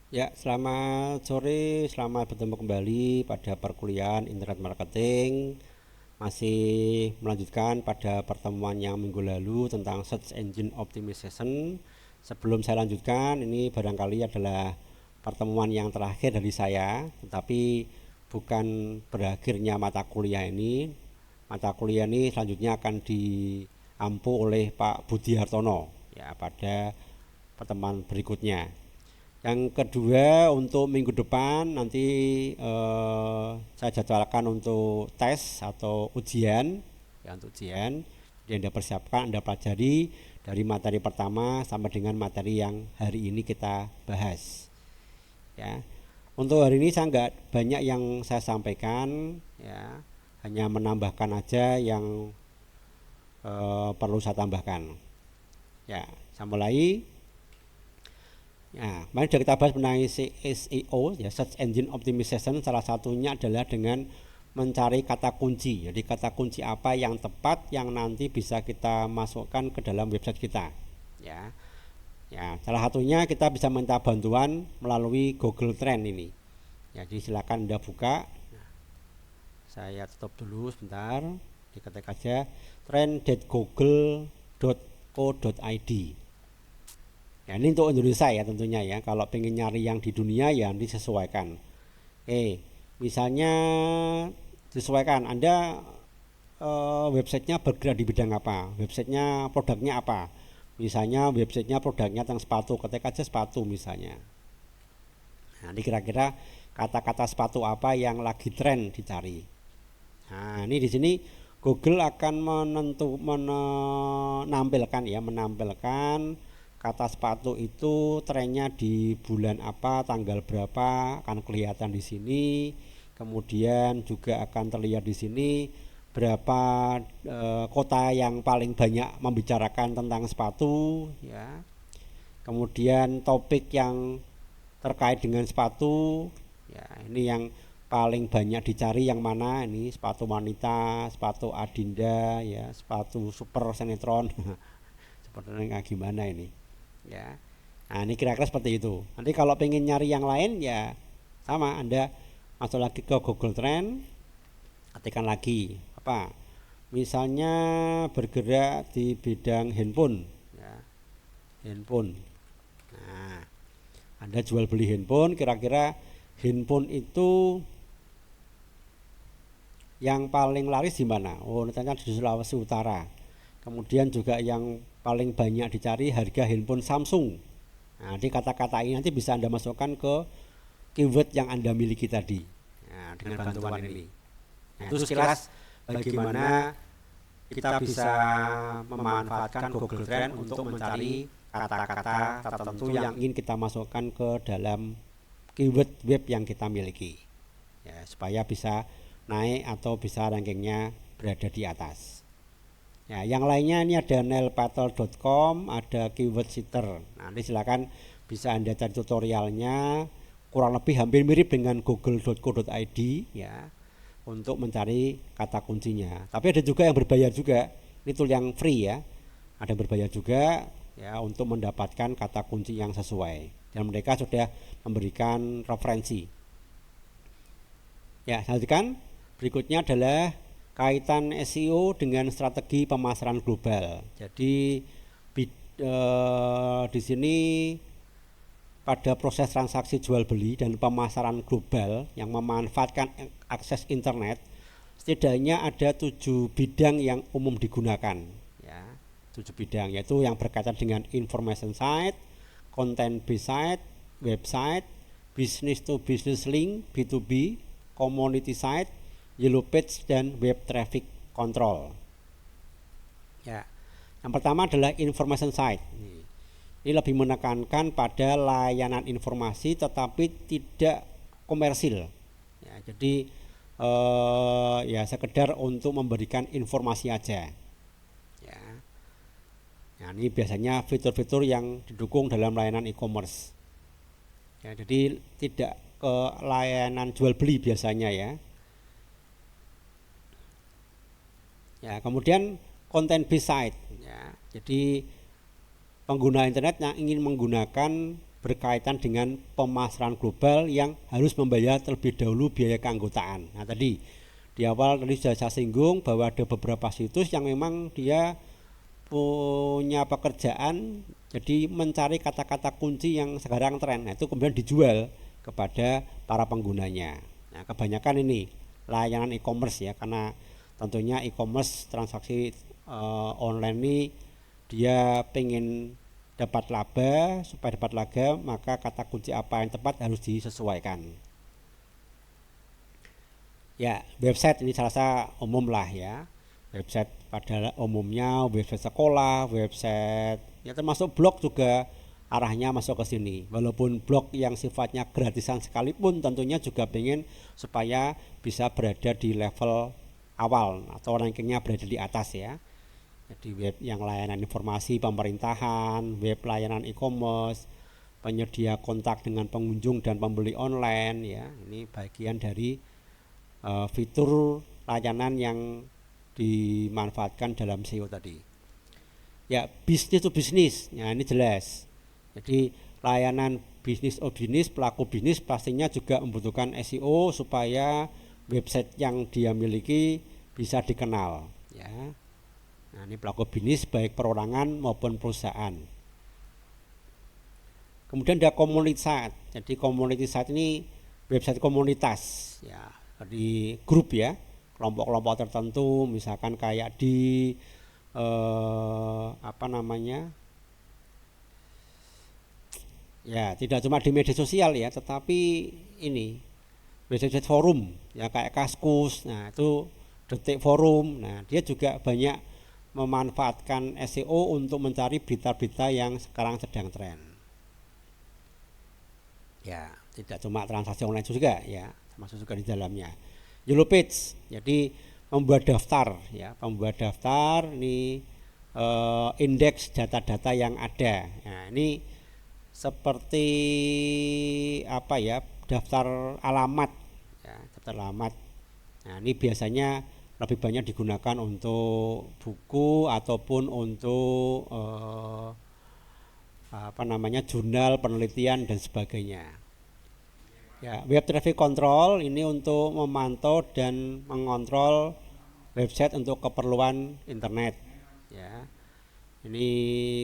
Ya, selamat sore, selamat bertemu kembali pada perkuliahan Internet Marketing. Masih melanjutkan pada pertemuan yang minggu lalu tentang Search Engine Optimization. Sebelum saya lanjutkan, ini barangkali adalah pertemuan yang terakhir dari saya, tetapi bukan berakhirnya mata kuliah ini. Mata kuliah ini selanjutnya akan diampu oleh Pak Budi Hartono ya pada pertemuan berikutnya. Yang kedua, untuk minggu depan nanti saya jadwalkan untuk tes atau ujian, ya untuk ujian. Jadi Anda persiapkan, Anda pelajari dari materi pertama sampai dengan materi yang hari ini kita bahas. Ya, untuk hari ini saya nggak banyak yang saya sampaikan, ya, hanya menambahkan aja yang perlu saya tambahkan. Ya, saya mulai. Nah, kemarin sudah kita bahas mengenai SEO, ya, Search Engine Optimization. Salah satunya adalah dengan mencari kata kunci. Jadi kata kunci apa yang tepat yang nanti bisa kita masukkan ke dalam website kita. Ya, ya. Salah satunya kita bisa minta bantuan melalui Google Trend ini. Ya, jadi silakan Anda buka. Saya tutup dulu sebentar. Diketik aja trend.google.co.id. Ya, ini untuk Indonesia ya tentunya ya. Kalau pengen nyari yang di dunia ya nanti sesuaikan. Misalnya disesuaikan. Anda websitenya bergerak di bidang apa? Websitenya produknya apa? Misalnya websitenya produknya tentang sepatu, ketik aja sepatu misalnya. Nah, ini kira-kira kata-kata sepatu apa yang lagi tren dicari. Nah, ini di sini Google akan menampilkan kata sepatu itu trennya di bulan apa, tanggal berapa, akan kelihatan di sini. Kemudian juga akan terlihat di sini berapa kota yang paling banyak membicarakan tentang sepatu, ya. Kemudian topik yang terkait dengan sepatu, ya, ini yang paling banyak dicari yang mana, ini sepatu wanita, sepatu Adinda, ya, sepatu super sinetron. Sepertinya gimana ini, ya. Nah, ini kira-kira seperti itu. Nanti kalau pengen nyari yang lain ya sama, Anda masuk lagi ke Google Trend, ketikkan lagi apa, misalnya bergerak di bidang handphone, ya, handphone. Nah, Anda jual beli handphone, kira-kira handphone itu yang paling laris di mana? Oh, ternyata di Sulawesi Utara. Kemudian juga yang paling banyak dicari harga handphone Samsung. Nah, di kata-kata ini nanti bisa Anda masukkan ke keyword yang Anda miliki tadi. Nah, dengan bantuan ini. Nah, itu sekilas bagaimana kita bisa memanfaatkan Google Trend untuk mencari kata-kata tertentu yang ingin kita masukkan ke dalam keyword web yang kita miliki. Ya, supaya bisa naik atau bisa rankingnya berada di atas. Ya, yang lainnya ini ada nailpatel.com, ada keyword seeker. Nanti silakan bisa Anda cari tutorialnya, kurang lebih hampir mirip dengan google.co.id ya, untuk mencari kata kuncinya. Tapi ada juga yang berbayar juga. Ini tool yang free ya. Ada yang berbayar juga ya untuk mendapatkan kata kunci yang sesuai. Dan mereka sudah memberikan referensi. Ya, lanjutkan. Berikutnya adalah kaitan SEO dengan strategi pemasaran global. Jadi di sini pada proses transaksi jual beli dan pemasaran global yang memanfaatkan akses internet, setidaknya ada 7 bidang yang umum digunakan. Ya, 7 bidang, yaitu yang berkaitan dengan information site, content based site, website, business to business link B2B, community site, yellow page, dan web traffic control. Ya, yang pertama adalah information site. Ini lebih menekankan pada layanan informasi tetapi tidak komersil. Ya, jadi ya sekedar untuk memberikan informasi aja. Ya. Nah, ini biasanya fitur-fitur yang didukung dalam layanan e-commerce. Ya, jadi tidak ke layanan jual beli biasanya ya. Ya, kemudian content based site ya. Jadi pengguna internet yang ingin menggunakan berkaitan dengan pemasaran global yang harus membayar terlebih dahulu biaya keanggotaan. Nah tadi di awal tadi sudah saya singgung bahwa ada beberapa situs yang memang dia punya pekerjaan jadi mencari kata-kata kunci yang sekarang tren. Nah itu kemudian dijual kepada para penggunanya. Nah kebanyakan ini layanan e-commerce ya, karena tentunya e-commerce transaksi online ini dia pengen dapat laba, supaya dapat laba maka kata kunci apa yang tepat harus disesuaikan. Ya, website ini salah umum lah ya. Website pada umumnya website sekolah, website ya termasuk blog juga arahnya masuk ke sini. Walaupun blog yang sifatnya gratisan sekalipun tentunya juga pengen supaya bisa berada di level awal atau rankingnya berada di atas ya. Jadi web yang layanan informasi pemerintahan, web layanan e-commerce, penyedia kontak dengan pengunjung dan pembeli online ya. Ini bagian dari fitur layanan yang dimanfaatkan dalam SEO tadi. Ya, bisnis to bisnis. Ya, ini jelas. Jadi layanan bisnis to bisnis, pelaku bisnis pastinya juga membutuhkan SEO supaya website yang dia miliki bisa dikenal ya. Nah, ini pelaku bisnis baik perorangan maupun perusahaan. Kemudian ada komunitas. Jadi komunitas ini website komunitas ya, di grup ya, kelompok-kelompok tertentu, misalkan kayak di ya tidak cuma di media sosial ya, tetapi ini website forum ya kayak Kaskus. Nah itu Detik Forum. Nah dia juga banyak memanfaatkan SEO untuk mencari berita-berita yang sekarang sedang tren. Ya, tidak cuma transaksi online juga ya, termasuk juga di dalamnya. Yellow Page, jadi membuat daftar ya, membuat daftar ini indeks data-data yang ada. Nah, ini seperti apa ya, daftar alamat ya, daftar alamat. Nah, ini biasanya lebih banyak digunakan untuk buku ataupun untuk jurnal penelitian dan sebagainya. Ya, web traffic control ini untuk memantau dan mengontrol website untuk keperluan internet. Ya, ini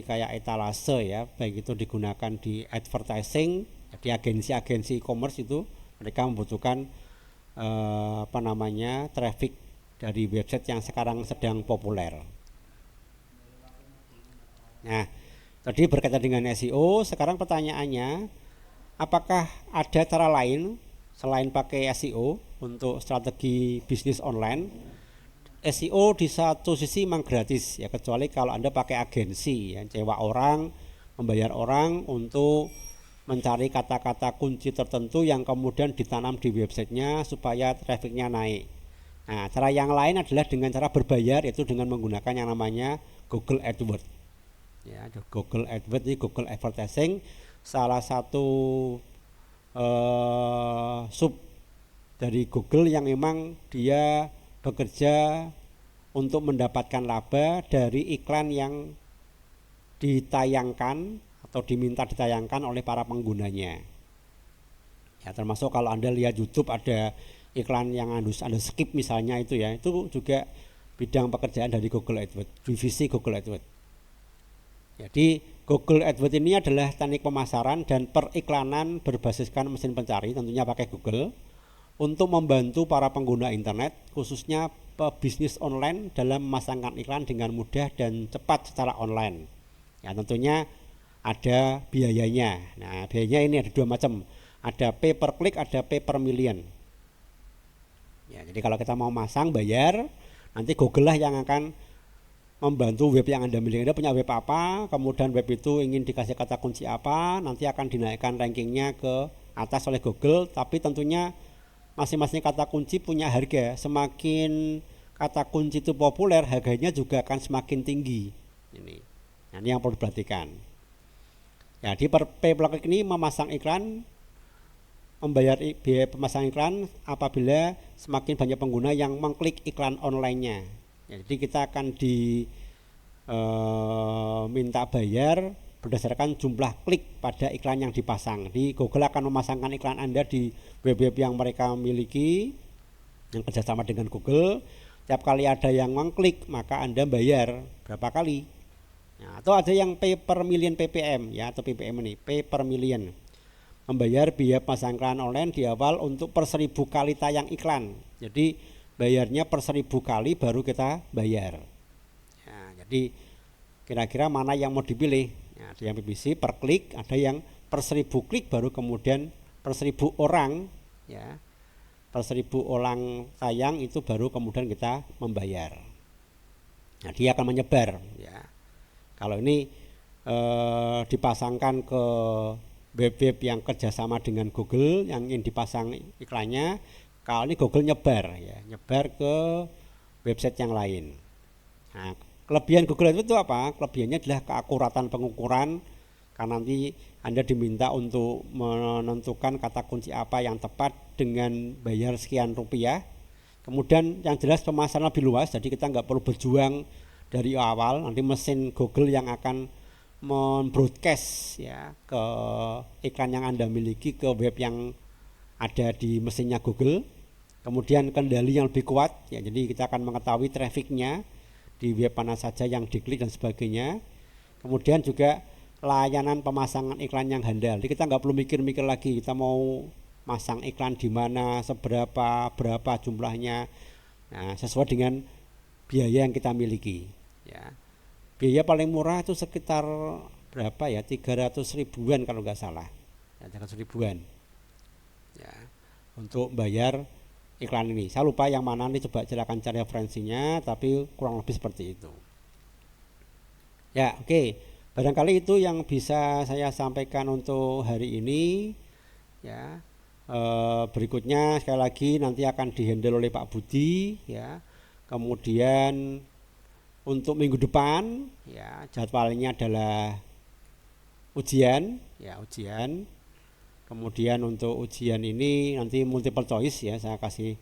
kayak etalase ya, baik itu digunakan di advertising, di agensi-agensi e-commerce itu mereka membutuhkan traffic dari website yang sekarang sedang populer. Nah, tadi berkaitan dengan SEO, sekarang pertanyaannya, apakah ada cara lain selain pakai SEO untuk strategi bisnis online? SEO di satu sisi memang gratis ya, kecuali kalau Anda pakai agensi yang sewa orang, membayar orang untuk mencari kata-kata kunci tertentu yang kemudian ditanam di websitenya supaya trafficnya naik. Nah, cara yang lain adalah dengan cara berbayar, yaitu dengan menggunakan yang namanya Google AdWords. Ya, Google AdWords ini Google Advertising, salah satu sub dari Google yang memang dia bekerja untuk mendapatkan laba dari iklan yang ditayangkan atau diminta ditayangkan oleh para penggunanya. Ya, termasuk kalau Anda lihat YouTube ada iklan yang Anda skip misalnya itu ya, itu juga bidang pekerjaan dari Google AdWords, divisi Google AdWords. Jadi Google AdWords ini adalah teknik pemasaran dan periklanan berbasiskan mesin pencari, tentunya pakai Google, untuk membantu para pengguna internet khususnya pebisnis online dalam memasangkan iklan dengan mudah dan cepat secara online. Ya, tentunya ada biayanya. Nah, biayanya ini ada dua macam, ada pay per click, ada pay per million. Ya, jadi kalau kita mau masang bayar, nanti Google lah yang akan membantu web yang Anda miliki. Anda punya web apa, kemudian web itu ingin dikasih kata kunci apa, nanti akan dinaikkan rankingnya ke atas oleh Google. Tapi tentunya masing-masing kata kunci punya harga. Semakin kata kunci itu populer, harganya juga akan semakin tinggi. Ini yang perlu diperhatikan. Ya, di pay per click ini memasang iklan, membayar biaya pemasangan iklan apabila semakin banyak pengguna yang mengklik iklan online-nya. Ya, jadi kita akan diminta bayar berdasarkan jumlah klik pada iklan yang dipasang. Di Google akan memasangkan iklan Anda di web-web yang mereka miliki yang kerjasama dengan Google. Tiap kali ada yang mengklik maka Anda bayar berapa kali. Nah, atau ada yang pay per million PPM ya, atau PPM ini pay per million, membayar biaya pasang iklan online di awal untuk per 1000 kali tayang iklan. Jadi bayarnya per 1000 kali baru kita bayar. Nah, jadi kira-kira mana yang mau dipilih? Ya, ada yang PPC per klik, ada yang per 1000 klik baru kemudian per 1000 orang ya. Per 1000 orang tayang itu baru kemudian kita membayar. Nah, dia akan menyebar ya. Kalau ini dipasangkan ke web-web yang kerjasama dengan Google yang ingin dipasang iklannya, kalau ini Google nyebar ya, nyebar ke website yang lain. Nah, kelebihan Google itu apa? Kelebihannya adalah keakuratan pengukuran, karena nanti Anda diminta untuk menentukan kata kunci apa yang tepat dengan bayar sekian rupiah. Kemudian yang jelas pemasaran lebih luas, jadi kita nggak perlu berjuang dari awal. Nanti mesin Google yang akan membroadcast ya ke iklan yang Anda miliki ke web yang ada di mesinnya Google. Kemudian kendali yang lebih kuat ya, jadi kita akan mengetahui trafficnya di web mana saja yang diklik dan sebagainya. Kemudian juga layanan pemasangan iklan yang handal, jadi kita nggak perlu mikir-mikir lagi kita mau masang iklan di mana, berapa jumlahnya. Nah, sesuai dengan biaya yang kita miliki ya. Biaya paling murah itu sekitar berapa ya, 300 ribuan kalau nggak salah ya, 300 ribuan ya, untuk bayar iklan ini. Saya lupa yang mana nih, coba silakan cari referensinya, tapi kurang lebih seperti itu ya. Oke, barangkali itu yang bisa saya sampaikan untuk hari ini ya. Berikutnya sekali lagi nanti akan dihandle oleh Pak Budi ya. Kemudian untuk minggu depan ya, jadwalnya adalah ujian ya, ujian. Kemudian untuk ujian ini nanti multiple choice ya, saya kasih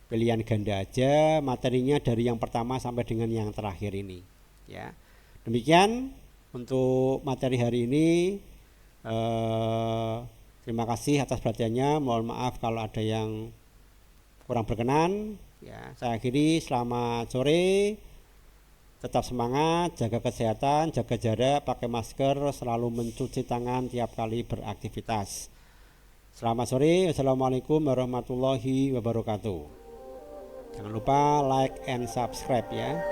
pilihan ganda aja, materinya dari yang pertama sampai dengan yang terakhir ini ya. Demikian untuk materi hari ini. Terima kasih atas perhatiannya. Mohon maaf kalau ada yang kurang berkenan ya. Saya akhiri, selamat sore, tetap semangat, jaga kesehatan, jaga jarak, pakai masker, selalu mencuci tangan tiap kali beraktivitas. Selamat sore, assalamualaikum warahmatullahi wabarakatuh. Jangan lupa like and subscribe ya.